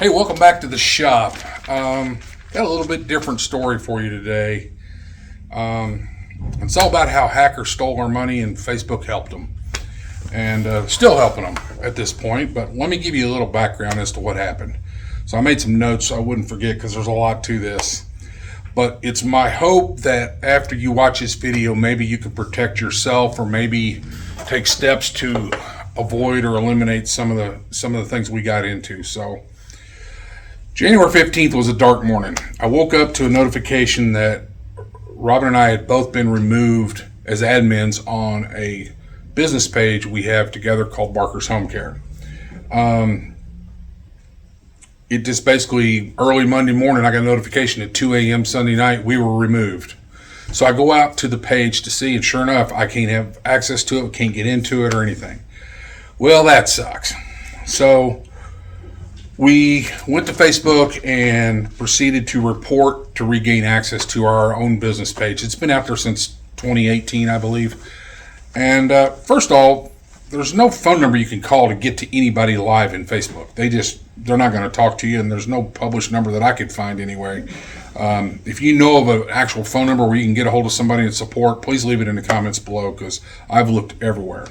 Hey, welcome back to the shop. Got a little bit different story for you today. It's all about how hackers stole our money and Facebook helped them. And still helping them at this point, but let me give you a little background as to what happened. So I made some notes so I wouldn't forget because there's a lot to this. But it's my hope that after you watch this video, maybe you can protect yourself or maybe take steps to avoid or eliminate some of the things we got into. So January 15th was a dark morning. I woke up to a notification that Robin and I had both been removed as admins on a business page we have together called Barker's Home Care. It just basically, early Monday morning, I got a notification at 2 a.m. Sunday night, we were removed. So I go out to the page to see, and sure enough, I can't have access to it, can't get into it or anything. Well, that sucks. So we went to Facebook and proceeded to report to regain access to our own business page. It's been out there since 2018, I believe. And first of all, there's no phone number you can call to get to anybody live in Facebook. They're not going to talk to you, and there's no published number that I could find anyway. If you know of an actual phone number where you can get a hold of somebody in support, please leave it in the comments below because I've looked everywhere.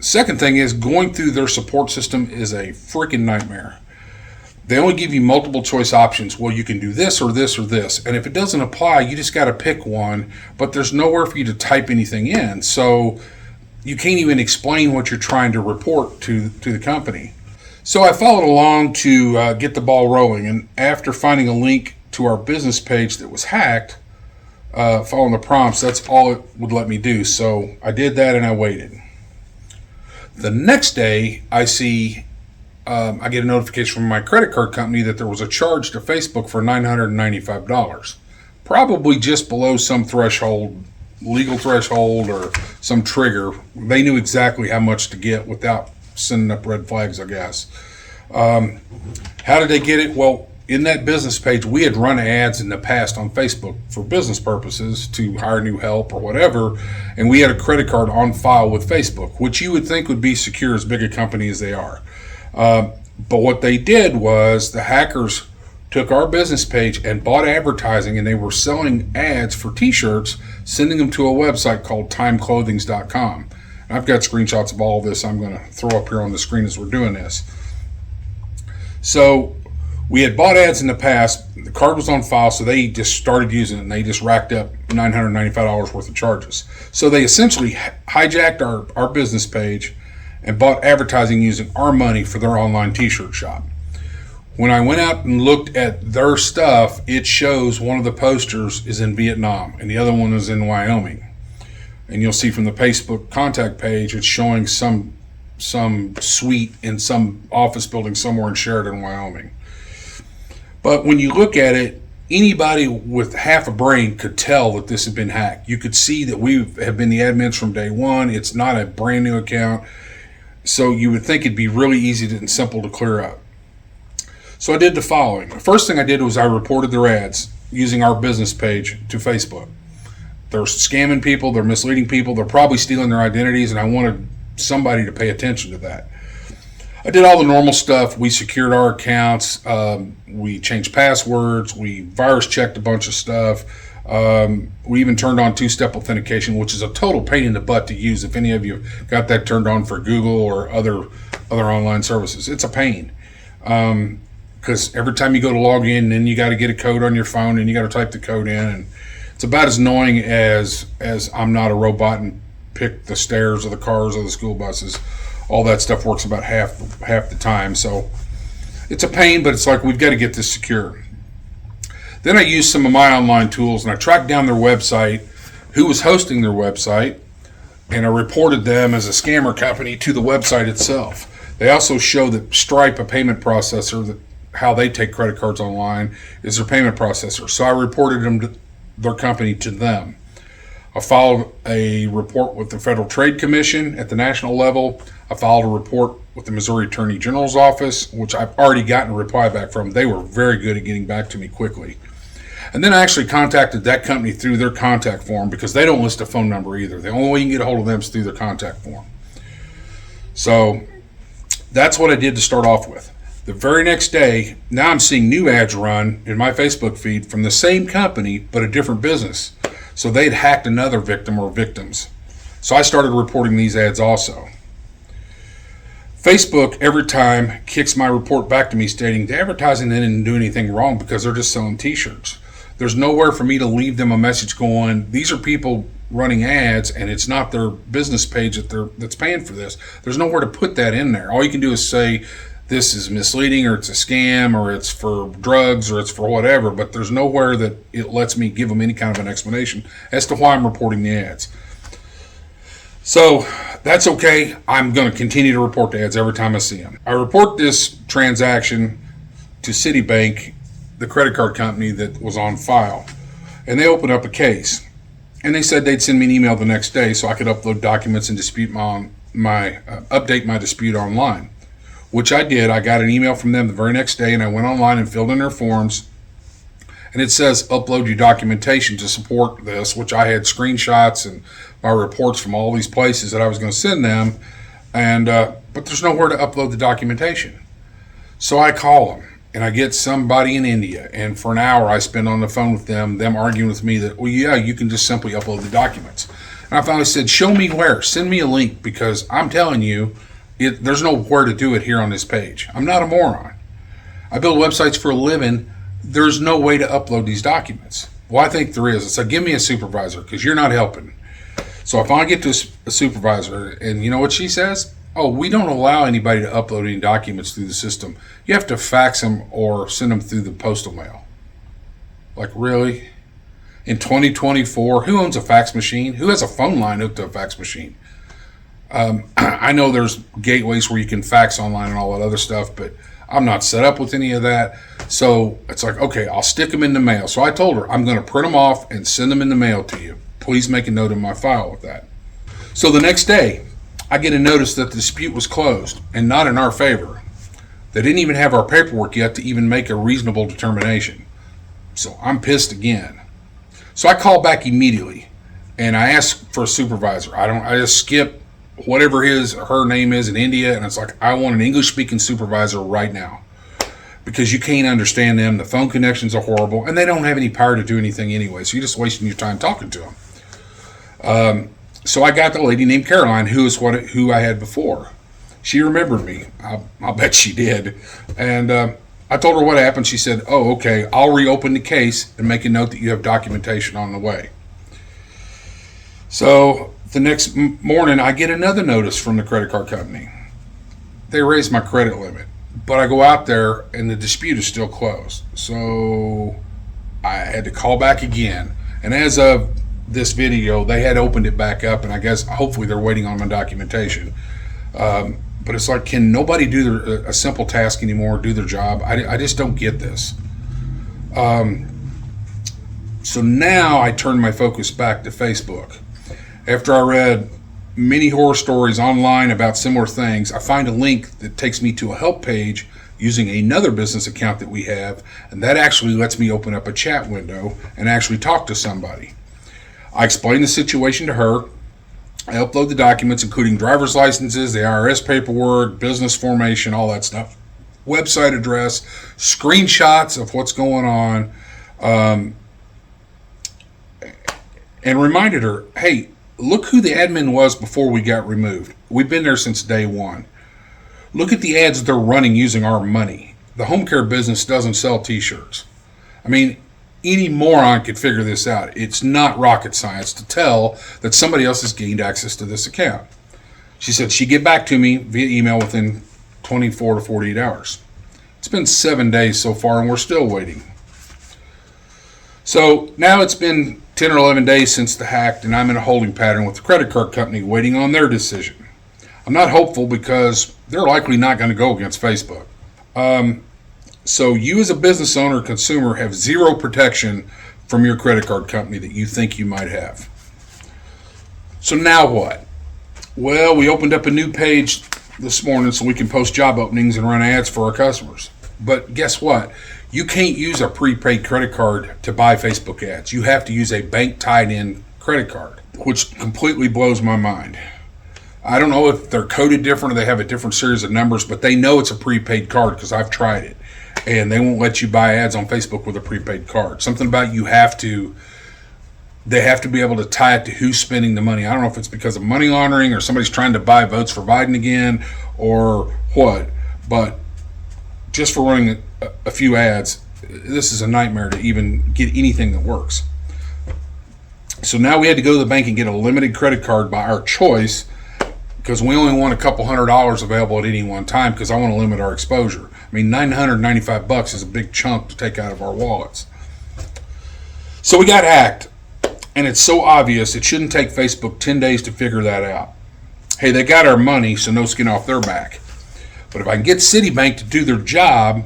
Second thing is, going through their support system is a freaking nightmare. They only give you multiple choice options. Well, you can do this or this or this. And if it doesn't apply, you just got to pick one, but there's nowhere for you to type anything in. So you can't even explain what you're trying to report to the company. So I followed along to get the ball rolling. And after finding a link to our business page that was hacked, following the prompts, that's all it would let me do. So I did that and I waited. The next day, I get a notification from my credit card company that there was a charge to Facebook for $995. Probably just below some threshold, legal threshold or some trigger. They knew exactly how much to get without sending up red flags, I guess. How did they get it? Well, in that business page, we had run ads in the past on Facebook for business purposes to hire new help or whatever, and we had a credit card on file with Facebook, which you would think would be secure as big a company as they are. But what they did was the hackers took our business page and bought advertising, and they were selling ads for t-shirts, sending them to a website called timeclothings.com. I've got screenshots of all of this I'm going to throw up here on the screen as we're doing this. So we had bought ads in the past. The card was on file, so they just started using it, and they just racked up $995 worth of charges. So they essentially hijacked our business page and bought advertising using our money for their online t-shirt shop. When I went out and looked at their stuff, it shows one of the posters is in Vietnam and the other one is in Wyoming. And you'll see from the Facebook contact page, it's showing some suite in some office building somewhere in Sheridan, Wyoming. But when you look at it, anybody with half a brain could tell that this had been hacked. You could see that we have been the admins from day one. It's not a brand new account. So you would think it'd be really easy and simple to clear up. So I did the following. The first thing I did was I reported their ads using our business page to Facebook. They're scamming people, they're misleading people, they're probably stealing their identities, and I wanted somebody to pay attention to that. I did all the normal stuff. We secured our accounts, we changed passwords, we virus checked a bunch of stuff. We even turned on two-step authentication, which is a total pain in the butt to use. If any of you got that turned on for Google or other online services, it's a pain. Because every time you go to log in, then you got to get a code on your phone and you got to type the code in, and it's about as annoying as I'm not a robot and pick the stairs or the cars or the school buses. All that stuff works about half the time. So it's a pain, but it's like we've got to get this secure. Then I used some of my online tools and I tracked down their website, who was hosting their website, and I reported them as a scammer company to the website itself. They also show that Stripe, a payment processor, how they take credit cards online, is their payment processor. So I reported their company to them. I filed a report with the Federal Trade Commission at the national level. I filed a report with the Missouri Attorney General's office, which I've already gotten a reply back from. They were very good at getting back to me quickly. And then I actually contacted that company through their contact form because they don't list a phone number either. The only way you can get a hold of them is through their contact form. So that's what I did to start off with. The very next day, now I'm seeing new ads run in my Facebook feed from the same company, but a different business. So they'd hacked another victim or victims. So I started reporting these ads also. Facebook, every time, kicks my report back to me stating the advertising they didn't do anything wrong because they're just selling t-shirts. There's nowhere for me to leave them a message going, these are people running ads and it's not their business page that's paying for this. There's nowhere to put that in there. All you can do is say this is misleading, or it's a scam, or it's for drugs, or it's for whatever, but there's nowhere that it lets me give them any kind of an explanation as to why I'm reporting the ads. So that's okay. I'm going to continue to report the ads every time I see them. I report this transaction to Citibank, the credit card company that was on file, and they opened up a case. And they said they'd send me an email the next day so I could upload documents and dispute update my dispute online, which I did. I got an email from them the very next day, and I went online and filled in their forms. And it says upload your documentation to support this, which I had screenshots and my reports from all these places that I was going to send them. And but there's nowhere to upload the documentation. So I call them, and I get somebody in India, and for an hour I spend on the phone with them arguing with me that, well, yeah, you can just simply upload the documents. And I finally said, show me where, send me a link, because I'm telling you, there's nowhere to do it here on this page. I'm not a moron. I build websites for a living. There's no way to upload these documents. Well, I think there is. I said, give me a supervisor, because you're not helping. So if I get to a supervisor, and you know what she says? Oh, we don't allow anybody to upload any documents through the system. You have to fax them or send them through the postal mail. Like, really? In 2024, who owns a fax machine? Who has a phone line hooked to a fax machine? I know there's gateways where you can fax online and all that other stuff, but I'm not set up with any of that. So it's like, okay, I'll stick them in the mail. So I told her, I'm going to print them off and send them in the mail to you. Please make a note in my file with that. So the next day, I get a notice that the dispute was closed and not in our favor. They didn't even have our paperwork yet to even make a reasonable determination. So I'm pissed again. So I call back immediately and I ask for a supervisor. I just skip whatever her name is in India, and it's like, I want an English-speaking supervisor right now, because you can't understand them. The phone connections are horrible, and they don't have any power to do anything anyway, so you're just wasting your time talking to them. So I got the lady named Caroline, who I had before. She remembered me. I'll bet she did. And I told her what happened. She said, oh, okay, I'll reopen the case and make a note that you have documentation on the way. So the next morning, I get another notice from the credit card company. They raised my credit limit, but I go out there and the dispute is still closed. So I had to call back again. And as of this video, they had opened it back up, and I guess hopefully they're waiting on my documentation. But it's like, can nobody do a simple task anymore, do their job? I just don't get this. So now I turn my focus back to Facebook. After I read many horror stories online about similar things, I find a link that takes me to a help page using another business account that we have, and that actually lets me open up a chat window and actually talk to somebody. I explain the situation to her. I upload the documents, including driver's licenses, the IRS paperwork, business formation, all that stuff, website address, screenshots of what's going on, and reminded her, hey, look who the admin was before we got removed. We've been there since day one. Look at the ads they're running using our money. The home care business doesn't sell t-shirts. I mean, any moron could figure this out. It's not rocket science to tell that somebody else has gained access to this account. She said she'd get back to me via email within 24 to 48 hours. It's been 7 days so far, and we're still waiting. So now it's been 10 or 11 days since the hack, and I'm in a holding pattern with the credit card company waiting on their decision. I'm not hopeful because they're likely not going to go against Facebook. So you as a business owner or consumer have zero protection from your credit card company that you think you might have. So now what? Well, we opened up a new page this morning so we can post job openings and run ads for our customers. But guess what? You can't use a prepaid credit card to buy Facebook ads. You have to use a bank tied in credit card, which completely blows my mind. I don't know if they're coded different or they have a different series of numbers, but they know it's a prepaid card because I've tried it. And they won't let you buy ads on Facebook with a prepaid card. Something about they have to be able to tie it to who's spending the money. I don't know if it's because of money laundering or somebody's trying to buy votes for Biden again or what, but just for running a few ads, this is a nightmare to even get anything that works. So now we had to go to the bank and get a limited credit card by our choice because we only want a couple $100 available at any one time because I want to limit our exposure. I mean, $995 is a big chunk to take out of our wallets. So we got hacked, and it's so obvious it shouldn't take Facebook 10 days to figure that out. Hey, they got our money, so no skin off their back. But if I can get Citibank to do their job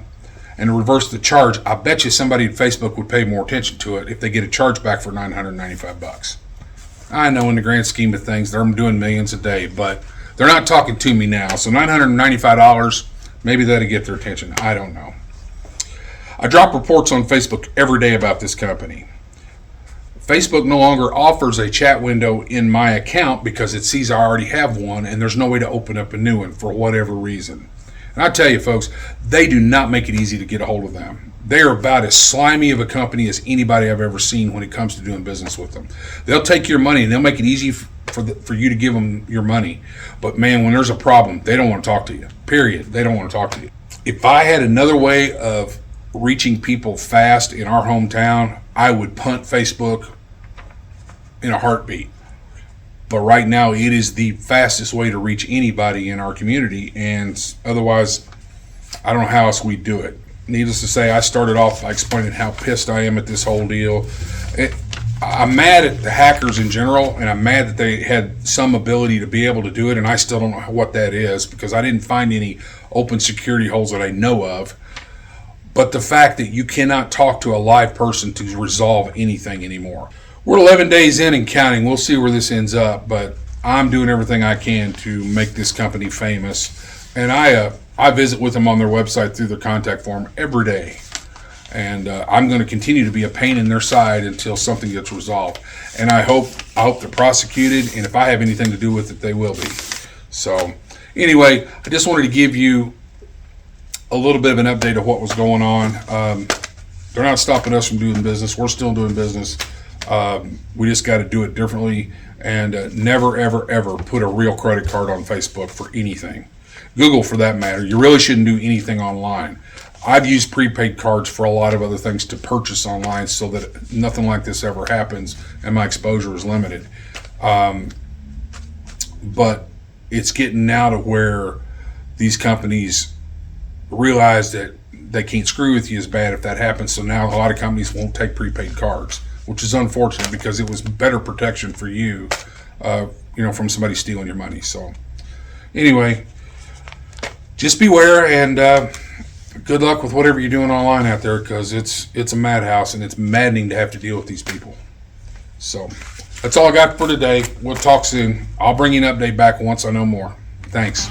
and reverse the charge, I bet you somebody at Facebook would pay more attention to it if they get a charge back for $995. I know in the grand scheme of things, they're doing millions a day, but they're not talking to me now. So $995, maybe that'll get their attention. I don't know. I drop reports on Facebook every day about this company. Facebook no longer offers a chat window in my account because it sees I already have one and there's no way to open up a new one for whatever reason. And I tell you folks, they do not make it easy to get a hold of them. They are about as slimy of a company as anybody I've ever seen when it comes to doing business with them. They'll take your money and they'll make it easy for you to give them your money. But man, when there's a problem, they don't want to talk to you. Period. They don't want to talk to you. If I had another way of reaching people fast in our hometown, I would punt Facebook in a heartbeat. But right now, it is the fastest way to reach anybody in our community, and otherwise, I don't know how else we'd do it. Needless to say, I started off by explaining how pissed I am at this whole deal. I'm mad at the hackers in general, and I'm mad that they had some ability to be able to do it, and I still don't know what that is because I didn't find any open security holes that I know of. But the fact that you cannot talk to a live person to resolve anything anymore. We're 11 days in and counting. We'll see where this ends up, but I'm doing everything I can to make this company famous. And I visit with them on their website through their contact form every day. And I'm going to continue to be a pain in their side until something gets resolved. And I hope they're prosecuted, and if I have anything to do with it, they will be. So anyway, I just wanted to give you a little bit of an update of what was going on. They're not stopping us from doing business. We're still doing business. We just got to do it differently, and never, ever, ever put a real credit card on Facebook for anything. Google, for that matter. You really shouldn't do anything online. I've used prepaid cards for a lot of other things to purchase online so that nothing like this ever happens and my exposure is limited. But it's getting now to where these companies realize that they can't screw with you as bad if that happens. So now a lot of companies won't take prepaid cards, which is unfortunate because it was better protection for you, from somebody stealing your money. So anyway, just beware and good luck with whatever you're doing online out there because it's a madhouse and it's maddening to have to deal with these people. So that's all I got for today. We'll talk soon. I'll bring you an update back once I know more. Thanks.